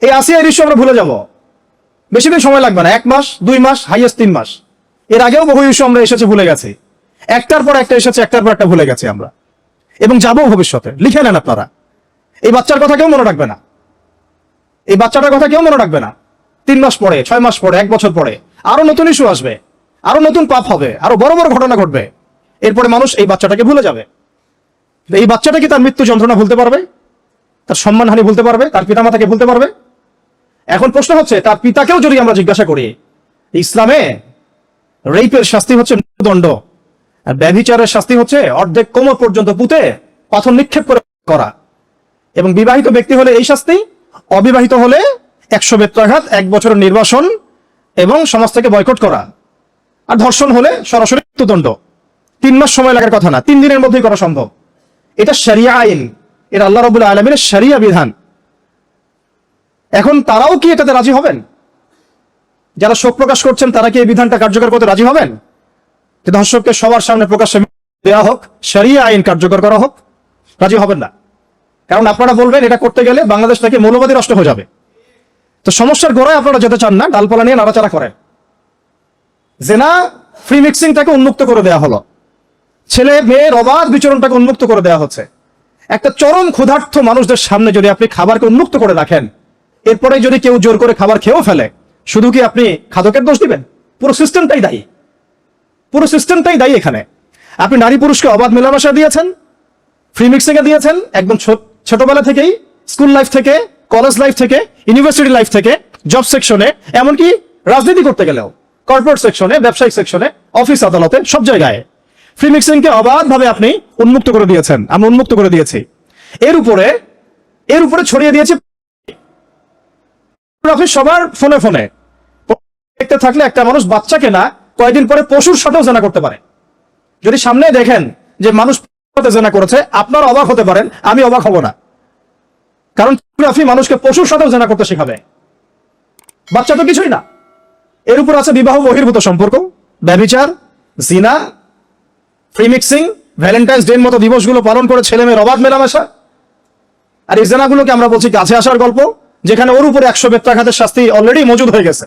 এই আসিয়ার ইস্যু আমরা ভুলে যাব, বেশি দিন সময় লাগবে না, 1 মাস 2 মাস হাইয়েস্ট 3 মাস। এর আগেও বহু ইস্যু আমরা এসেছে ভুলে গেছি, একটার পর একটা এসেছে, একটার পর একটা ভুলে গেছি আমরা, এবং যাবো ভবিষ্যতে। লিখে নেন আপনারা, এই বাচ্চার কথা কেউ মনে রাখবে না, এই বাচ্চাটার কথা কেউ মনে রাখবে না। 3 মাস পরে, 6 মাস পরে, 1 বছর পরে আরো নতুন ইস্যু আসবে, আরো নতুন পাপ হবে, আরো বড় বড় ঘটনা ঘটবে। এরপরে মানুষ এই বাচ্চাটাকে ভুলে যাবে। এই বাচ্চাটা কি তার মৃত্যু যন্ত্রণা ভুলতে পারবে? তার সম্মানহানি ভুলতে পারবে? তার পিতামাতাকে ভুলতে পারবে? এখন প্রশ্ন হচ্ছে, তার পিতাকেও যদি আমরা জিজ্ঞাসা করি, ইসলামে রেপের শাস্তি হচ্ছে মৃত্যুদণ্ড, আর ব্যভিচারের শাস্তি হচ্ছে অর্ধেক কোমর পর্যন্ত পুঁতে পাথর নিক্ষেপ করা, এবং বিবাহিত ব্যক্তি হলে এই শাস্তি, অবিবাহিত হলে 100 বেত্রাঘাত, 1 বছরের নির্বাসন এবং সমাজ থেকে বয়কট করা, আর ধর্ষণ হলে সরাসরি মৃত্যুদণ্ড। 3 মাস সময় লাগার কথা না, 3 দিনের মধ্যেই করা সম্ভব। এটা শরিয়া আইন, এটা আল্লাহ রাব্বুল আলামিনের শরিয়া বিধান। এখন তারাও কি এটাতে রাজি হবেন? যারা শোক প্রকাশ করছেন তারা কি এই বিধানটা কার্যকর করতে রাজি হবেন? যে ধর্ষককে সবার সামনে প্রকাশ্যে দেওয়া হোক, শরিয়া আইন কার্যকর করা হোক? রাজি হবেন না, কারণ আপনারা বলবেন এটা করতে গেলে বাংলাদেশ থেকে মৌলবাদী রাষ্ট্র হয়ে যাবে। তো সমস্যার গোড়ায় আপনারা যেতে চান না, ডালপালা নিয়ে নাড়াচাড়া করেন। জেনা ফ্রি মিক্সিংটাকে উন্মুক্ত করে দেওয়া হলো, ছেলে মেয়ের অবাধ বিচরণটাকে উন্মুক্ত করে দেওয়া হচ্ছে। একটা চরম ক্ষুধার্ত মানুষদের সামনে যদি আপনি খাবারকে উন্মুক্ত করে রাখেন, এরপরে যদি কেউ জোর করে খাবার খেয়েও ফেলে, শুধু কি আপনি খাদকের দোষ দিবেন? পুরো সিস্টেমটাই দায়ী, পুরো সিস্টেমটাই দায়ী। এখানে আপনি নারী পুরুষকে অবাধ মেলামেশা দিয়েছেন, ফ্রি মিক্সিং এ দিয়েছেন, একদম ছোটবেলা থেকেই, স্কুল লাইফ থেকে, কলেজ লাইফ থেকে, ইউনিভার্সিটি লাইফ থেকে, জব সেকশনে, এমনকি রাজনীতি করতে গেলেও কর্পোরেট সেকশনে, ব্যবসায়িক সেকশনে, অফিস আদালতে, সব জায়গায় ফ্রি মিক্সিং কে অবাধভাবে আপনি উন্মুক্ত করে দিয়েছেন, আমরা উন্মুক্ত করে দিয়েছি। এর উপরে ছড়িয়ে দিয়েছি সবার ফোনে ফোনে। দেখতে থাকলে একটা মানুষ বাচ্চাকে না, কয়েকদিন পরে পশুর সাথেও জেনা করতে পারে। যদি সামনে দেখেন যে মানুষ জেনা করেছে, আপনারা অবাক হতে পারেন, আমি অবাক হব না, কারণ পর্নোগ্রাফি মানুষকে পশুর সাথেও জেনা করতে শেখাবে। বাচ্চা তো কিছুই না। এর উপর আছে বিবাহ বহির্ভূত সম্পর্ক, ব্যভিচার, জিনা, ফ্রি মিক্সিং, ভ্যালেন্টাইন্স ডে মতো দিবসগুলো পালন করে ছেলে মেয়ের অবাধ মেলামেশা। আর এই জেনাগুলোকে আমরা বলছি কাছে আসার গল্প, যেখানে ওর উপরে 100 বেত্রাঘাতের শাস্তি অলরেডি মজুদ হয়ে গেছে।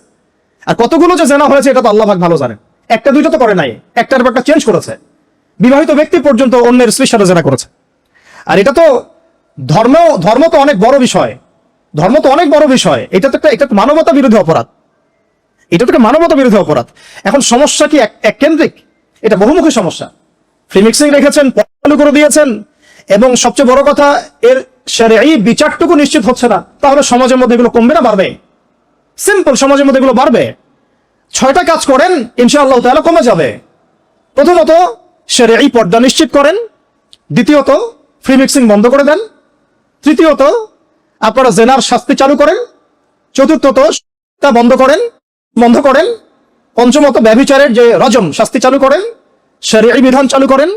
আর কতগুলো যে জেনা হয়েছে এটা তো আল্লাহ পাক ভালো জানেন। একটা দুইটা তো করে নাই, একটার পর একটা চেঞ্জ করেছে। বিবাহিত ব্যক্তি পর্যন্ত অন্যের স্ত্রীর সাথে জেনা করেছে। আর এটা তো ধর্ম তো অনেক বড় বিষয়, ধর্ম তো অনেক বড় বিষয়। এটা তো মানবতা বিরোধী অপরাধ, এটা তো মানবতা বিরোধী অপরাধ। এখন সমস্যা কি এক কেন্দ্রিক? এটা বহুমুখী সমস্যা। ফ্রি মিক্সিং রেখেছেন, চালু করে দিয়েছেন, এবং সবচেয়ে বড় কথা, এর শরঈ বিচারটুকু নিশ্চিত হচ্ছে না। তাহলে সমাজের মধ্যে এগুলো কমবে না বাড়বে? সিম্পল, সমাজের মধ্যে এগুলো বাড়বে। 6টা কাজ করেন, ইনশাআল্লাহ তাআলা কমে যাবে। প্রথমত শরঈ পর্দা নিশ্চিত করেন, দ্বিতীয়ত ফ্রি মিক্সিং বন্ধ করে দেন, তৃতীয়ত আপনারা জেনার শাস্তি চালু করেন, চতুর্থত তা বন্ধ করেন, পঞ্চমত ব্যভিচারের যে রজম শাস্তি চালু করেন, শরঈ বিধান চালু করেন,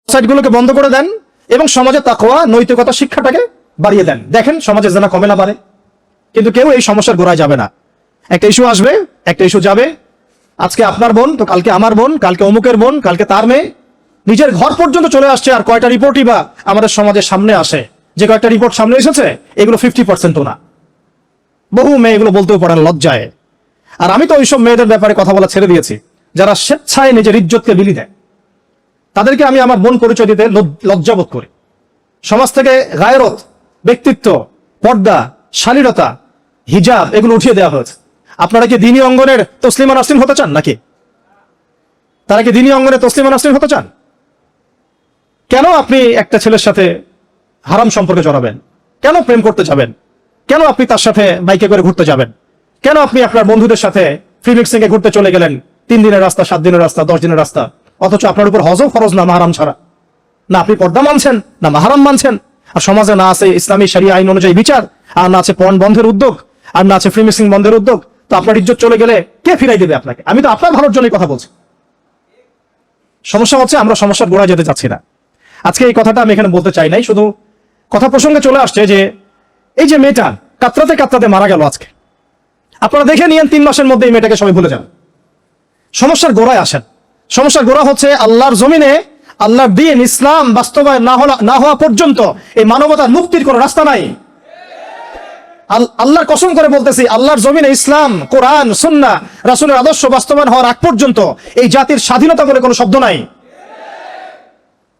সাইটগুলোকে বন্ধ করে দেন, এবং সমাজে তাকওয়া, নৈতিকতা শিক্ষাটাকে বাড়িয়ে দেন। দেখেন সমাজে জেনা কমে না বাড়ে। কিন্তু কেউ এই সমস্যার গোড়ায় যাবে না। একটা ইস্যু আসবে, একটা ইস্যু যাবে। আজকে আপনার বোন তো কালকে আমার বোন, কালকে অমুকের বোন, কালকে তার মেয়ে, নিজের ঘর পর্যন্ত চলে আসছে। আর কয়টা রিপোর্টই বা আমাদের সমাজের সামনে আসে? যে কয়েকটা রিপোর্ট সামনে এসেছে, এগুলো 50%ও না। বহু মেয়ে এগুলো বলতেও পারেন লজ্জায়। আর আমি তো ওইসব মেয়েদের ব্যাপারে কথা বলা ছেড়ে দিয়েছি, যারা স্বেচ্ছায় নিজের ইজ্জতকে বিলি দেয়। তাদেরকে আমি আমার বোন পরিচয় দিতে লজ্জাবোধ করি। সমাজ থেকে গায়রত, ব্যক্তিত্ব, পর্দা, শালীনতা, হিজাব এগুলো উঠিয়ে দেওয়া হয়েছে। আপনারা কি দ্বীনি অঙ্গনের তসলিমা নাসরিন হতে চান নাকি? তারা কি দ্বীনি অঙ্গনে তসলিমা নাসরিন হতে চান? কেন আপনি একটা ছেলের সাথে হারাম সম্পর্কে জড়াবেন? কেন প্রেম করতে যাবেন? কেন আপনি তার সাথে বাইকে করে ঘুরতে যাবেন? কেন আপনি আপনার বন্ধুদের সাথে ফ্রি মিক্সিং এ ঘুরতে চলে গেলেন? 3 দিনের রাস্তা, 7 দিনের রাস্তা, 10 দিনের রাস্তা, অথচ আপনার উপর হজও ফরজ না মাহারাম ছাড়া। না আপনি পর্দা মানছেন, না মাহারাম মানছেন। আর সমাজে না আছে ইসলামী শরিয়া আইন অনুযায়ী বিচার, আর না আছে পর্ন বন্ধের উদ্যোগ, আর না আছে ফ্রি মিক্সিং বন্ধের উদ্যোগ। তো আপনার ইজ্জত চলে গেলে কে ফিরাই দেবে আপনাকে? আমি তো আপনার ভালোর জন্যই কথা বলছি। সমস্যা হচ্ছে আমরা সমস্যার গোড়ায় যেতে চাচ্ছি না। আজকে এই কথাটা আমি এখানে বলতে চাই নাই, শুধু কথা প্রসঙ্গে চলে আসছে যে এই যে মেয়েটা কাতরাতে কাতরাতে মারা গেল আজকে, আপনারা দেখে নিয়েন 3 মাসের মধ্যে এই মেয়েটাকে সবাই ভুলে যান। সমস্যার গোড়ায় আসেন। সমস্যার গোড়া হচ্ছে আল্লাহর জমিনে আল্লাহর দ্বীন ইসলাম বাস্তবায়ন না হওয়া পর্যন্ত এই মানবতার মুক্তির কোনো রাস্তা নাই। আল্লাহর কসম করে বলতেছি, আল্লাহর জমিনে ইসলাম, কোরআন, সুন্নাহ, রাসূলের আদর্শ বাস্তবায়ন হওয়ার আগ পর্যন্ত এই জাতির স্বাধীনতা বলে কোনো শব্দ নাই।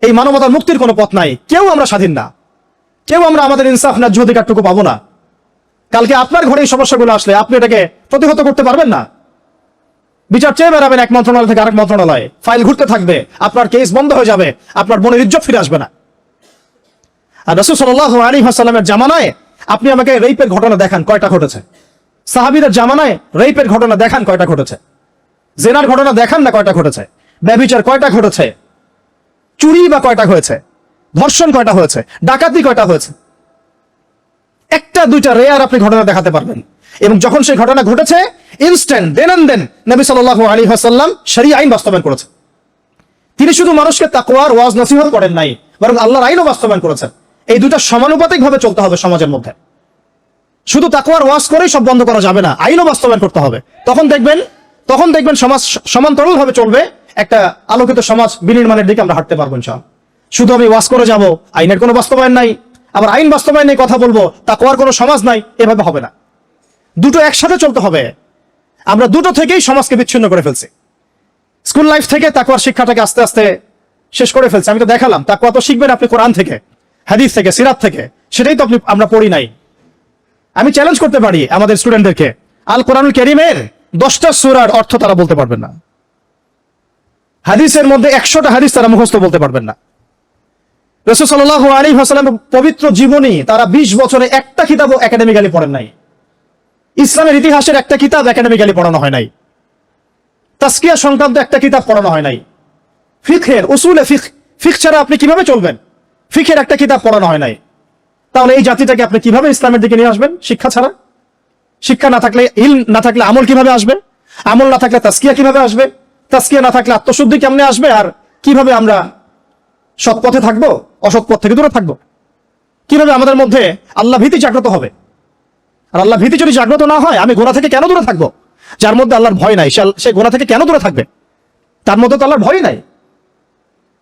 এই মানবতার মুক্তির কোনো পথ নাই। কেউ আমরা স্বাধীন না, কেউ আমরা আমাদের ইনসাফ ন্যায্য অধিকারটুকু পাবো না। কালকে আপনার ঘরে এই সমস্যাগুলো আসলে আপনি এটাকে প্রতিহত করতে পারবেন না। বিচার চেয়ে বেড়াবেন এক মন্ত্রণালয় থেকে আরেক মন্ত্রণালয়ে, ফাইল ঘুরতে থাকবে, আপনার কেস বন্ধ হয়ে যাবে, আপনার বোনের ইজ্জত ফিরে আসবে না। আর রাসূল সাল্লাল্লাহু আলাইহি ওয়াসাল্লামের জামানায় আপনি আমাকে রেপের ঘটনা দেখান কয়টা ঘটেছে? সাহাবীদের জামানায় রেপের ঘটনা দেখান কয়টা ঘটেছে? জেনার ঘটনা দেখান না কয়টা ঘটেছে? ব্যভিচার কয়টা ঘটেছে? চুরি বা কয়টা হয়েছে? ধর্ষণ কয়টা হয়েছে? ডাকাতি কয়টা হয়েছে? একটা দুইটা রেয়ার আপনি ঘটনা দেখাতে পারবেন। এবং যখন সেই ঘটনা ঘটেছে, ইনস্ট্যান্ট দেন এন্ড দেন নবী সাল্লাল্লাহু আলাইহি ওয়াসাল্লাম শরীয়ত আইন বাস্তবায়ন করেছে। তিনি শুধু মানুষকে তাকওয়ার ওয়াজ নসিহত করেন নাই, বরং আল্লাহর আইনও বাস্তবায়ন করেছেন। এই দুটো সমানুপাতিক ভাবে চলতে হবে সমাজের মধ্যে। শুধু তাকওয়ার ওয়াজ করেই সব বন্ধ করা যাবে না, আইনও বাস্তবায়ন করতে হবে। তখন দেখবেন সমাজ সমান্তরাল ভাবে চলবে, একটা আলোকিত সমাজ বিনির্মাণের দিকে আমরা হাঁটতে পারবো ইনশাআল্লাহ। শুধু আমি ওয়াজ করে যাব, আইনের কোনো বাস্তবায়ন নাই, আবার আইন বাস্তবায়ন নিয়ে কথা বলবো, তাকওয়ার কোনো সমাজ নাই, এভাবে হবে না। দুটো একসাথে চলতে হবে। আমরা দুটো থেকেই সমাজকে বিচ্ছিন্ন করে ফেলছি। স্কুল লাইফ থেকে তাকওয়ার শিক্ষাটাকে আস্তে আস্তে শেষ করে ফেলছি। আমি তো দেখালাম তাকওয়া তো শিখবেন আপনি কোরআন থেকে, হাদিস থেকে, সিরাত থেকে, সেটাই তো আমরা পড়ি নাই। আমি চ্যালেঞ্জ করতে পারি আমাদের স্টুডেন্টদেরকে, আল কোরআনুল কারীমের 10টা সূরার অর্থ তারা বলতে পারবেন না, হাদিসের মধ্যে 100টা হাদিস তারা মুখস্থ বলতে পারবেন না। রাসূল সাল্লাল্লাহু আলাইহি ওয়াসাল্লামের পবিত্র জীবনী তারা 20 বছরে একটা কিতাবও একাডেমিক্যালি পড়েন নাই। ইসলামের ইতিহাসের একটা কিতাব একাডেমিক্যালি পড়ানো হয় নাই। তাসকিয়া সংক্রান্ত একটা কিতাব পড়ানো হয় নাই। ফিকহের উসুলে ফিকহ ছাড়া আপনি কিভাবে চলবেন? ফিকহের একটা কিতাব পড়ানো হয় নাই। তাহলে এই জাতিটাকে আপনি কিভাবে ইসলামের দিকে নিয়ে আসবেন? শিক্ষা ছাড়া। শিক্ষা না থাকলে, ইলম না থাকলে আমল কিভাবে আসবে? আমল না থাকলে তাসকিয়া কিভাবে আসবে? তাসকিয়া না থাকলে আত্মশুদ্ধি কেমনে আসবে? আর কিভাবে আমরা সৎ পথে থাকবো, অসৎ পথ থেকে দূরে থাকবো? কিভাবে আমাদের মধ্যে আল্লাহ ভীতি জাগ্রত হবে? আর আল্লাহ ভীতি যদি জাগ্রত না হয়, আমি গোনা থেকে কেন দূরে থাকবো? যার মধ্যে আল্লাহর ভয় নাই সে গোনা থেকে কেন দূরে থাকবে? তার মধ্যে তো আল্লাহর ভয় নাই।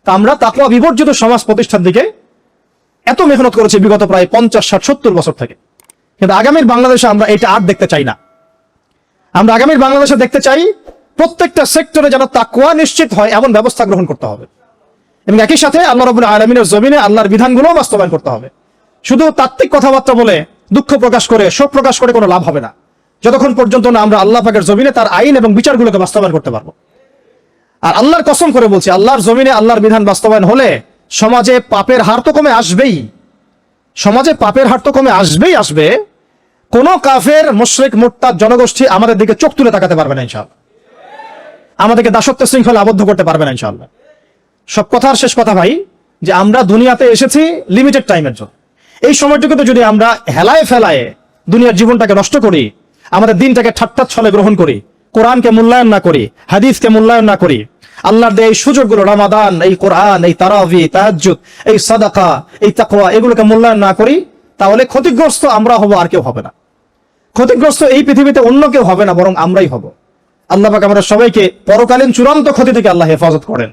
তা আমরা তাকওয়া বিবর্জিত সমাজ প্রতিষ্ঠার দিকে এত মেহনত করেছি বিগত প্রায় 50, 60, 70 বছর থেকে। কিন্তু আগামীর বাংলাদেশে আমরা এটা আর দেখতে চাই না। আমরা আগামীর বাংলাদেশে দেখতে চাই প্রত্যেকটা সেক্টরে যেন তাকওয়া নিশ্চিত হয় এমন ব্যবস্থা গ্রহণ করতে হবে, এবং একই সাথে আল্লাহ রাব্বুল আলামিনের জমিনে আল্লাহর বিধানগুলোও বাস্তবায়ন করতে হবে। শুধু তাত্ত্বিক কথাবার্তা বলে, দুঃখ প্রকাশ করে, শোক প্রকাশ করে কোনো লাভ হবে না, যতক্ষণ পর্যন্ত না আমরা আল্লাহ পাকের জমিনে তার আইন এবং বিচারগুলোকে বাস্তবায়ন করতে পারবো। আর আল্লাহর কসম করে বলছি, আল্লাহর জমিনে আল্লাহর বিধান বাস্তবায়ন হলে সমাজে পাপের হার তো কমে আসবেই। সমাজে পাপের হার তো কমে আসবে। কোন কাফের, মুশরিক, মুরতাদ জনগোষ্ঠী আমাদের দিকে চোখ তুলে তাকাতে পারবে না ইনশাআল্লাহ। আমাদেরকে দাসত্ব শৃঙ্খলা আবদ্ধ করতে পারবে না ইনশাআল্লাহ। সব কথার শেষ কথা ভাই, যে আমরা দুনিয়াতে এসেছি লিমিটেড টাইমের জন্য। এই সময়টুকুতে যদি আমরা হেলায় ফেলায় দুনিয়ার জীবনটাকে নষ্ট করি, আমাদের দিনটাকে ঠাট্টা ছলে গ্রহণ করি, কোরআনকে মূল্যায়ন না করি, হাদিসকে মূল্যায়ন না করি, আল্লাহর দেয় এই সুযোগগুলো, রমাদান, এই কোরআন, এই তারাবি, তাহাজ্জুদ, এই সাদাকা, এই তাকওয়া, এগুলোকে মূল্যায়ন না করি, তাহলে ক্ষতিগ্রস্ত আমরা হব, আর কেউ হবে না। ক্ষতিগ্রস্ত এই পৃথিবীতে অন্য কেউ হবে না, বরং আমরাই হব। আল্লাহ পাক আমাদের সবাইকে পরকালীন চূড়ান্ত ক্ষতি থেকে আল্লাহ হেফাজত করেন।